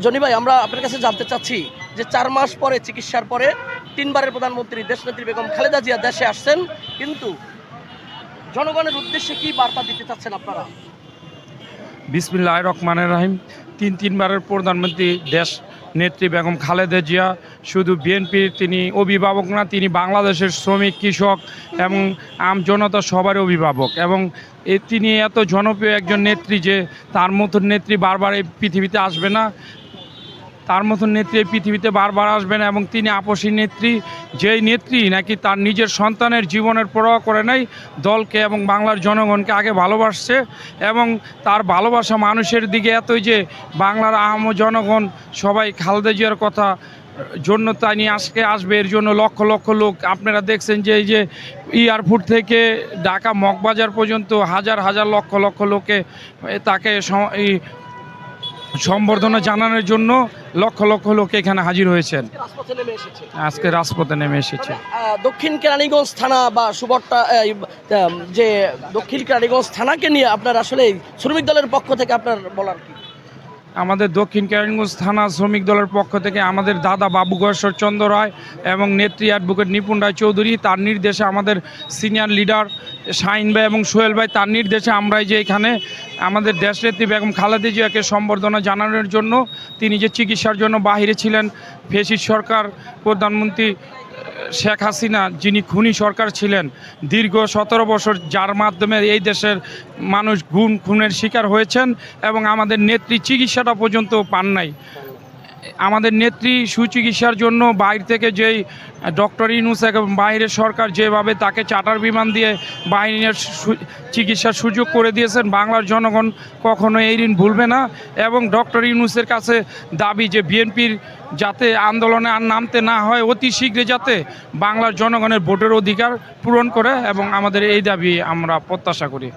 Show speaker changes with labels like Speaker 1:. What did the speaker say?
Speaker 1: Johnny ভাই, আমরা আপনার কাছে জানতে চাচ্ছি যে 4 মাস পরে চিকিৎসার পরে 3বারের প্রধানমন্ত্রী দেশনেত্রী বেগম খালেদা জিয়া দেশে আসছেন, কিন্তু জনগণের উদ্দেশ্যে কি বার্তা দিতে চাচ্ছেন আপনারা?
Speaker 2: বিসমিল্লাহির রহমানির রহিম। তিনবারের প্রধানমন্ত্রী দেশ নেত্রী বেগম খালেদা জিয়া শুধু বিএনপির তিনি অভিভাবক না, তিনি বাংলাদেশের শ্রমিক, কৃষক এবং আম জনতা সবার অভিভাবক। এবং তিনি এত জনপ্রিয় একজন নেত্রী যে তার মতন নেত্রী বারবার এই পৃথিবীতে আসবে না, তার মতন নেত্রী এই পৃথিবীতে বারবার আসবে না। এবং তিনি আপসী নেত্রী, যেই নেত্রী নাকি তার নিজের সন্তানের জীবনের পরোয়া করে নাই, দলকে এবং বাংলার জনগণকে আগে ভালোবাসছে। এবং তার ভালোবাসা মানুষের দিকে এতই যে বাংলার আম জনগণ সবাই খালেদা জিয়ার কথা জন্য তাই নিয়ে আজকে আসবে। এর জন্য লক্ষ লক্ষ লোক, আপনারা দেখছেন যে এই যে এয়ারপোর্ট থেকে ঢাকা মগবাজার পর্যন্ত হাজার হাজার লক্ষ লক্ষ লোকে তাকে সম্বর্ধনা জানানোর জন্য লক্ষ লক্ষ লোক এখানে হাজির হয়েছেন, আজকে রাজপথে নেমে এসেছে।
Speaker 1: দক্ষিণ কেরানীগঞ্জ থানা বা সুবর্তা যে দক্ষিণ কেরানীগঞ্জ থানাকে নিয়ে আপনার আসলে শ্রমিক দলের পক্ষ থেকে আপনার বলার কি?
Speaker 2: আমাদের দক্ষিণ কেরানীগঞ্জ থানা শ্রমিক দলের পক্ষ থেকে আমাদের দাদা বাবু গয়েশ্বর চন্দ্র রায় এবং নেত্রী অ্যাডভোকেট নিপুণ রায় চৌধুরী, তার নির্দেশে আমাদের সিনিয়র লিডার শাহিন ভাই এবং সোহেল ভাই, তার নির্দেশে আমরাই যে এখানে আমাদের দেশনেত্রী বেগম খালেদা জিয়াকে সম্বর্ধনা জানানোর জন্য, তিনি যে চিকিৎসার জন্য বাহিরে ছিলেন, ফ্যাসিস্ট সরকার প্রধানমন্ত্রী শেখ হাসিনা যিনি খুনি সরকার ছিলেন দীর্ঘ 17 বছর, যার মাধ্যমে এই দেশের মানুষ খুনের শিকার হয়েছেন এবং আমাদের নেত্রী চিকিৎসাটা পর্যন্ত পান নাই। আমাদের নেত্রী সুচিকিৎসার জন্য বাইরে থেকে যেই ডক্টর ইউনূস এবং বাইরের সরকার যেভাবে তাকে চার্টার বিমান দিয়ে বাইরের চিকিৎসার সুযোগ করে দিয়েছেন, বাংলার জনগণ কখনো এই ঋণ ভুলবে না। এবং ডক্টর ইউনূসের কাছে দাবি যে বিএনপির যাতে আন্দোলনে আর নামতে না হয়, অতি শীঘ্রই যাতে বাংলার জনগণের ভোটের অধিকার পূরণ করে, এবং আমাদের এই দাবি আমরা প্রত্যাশা করি।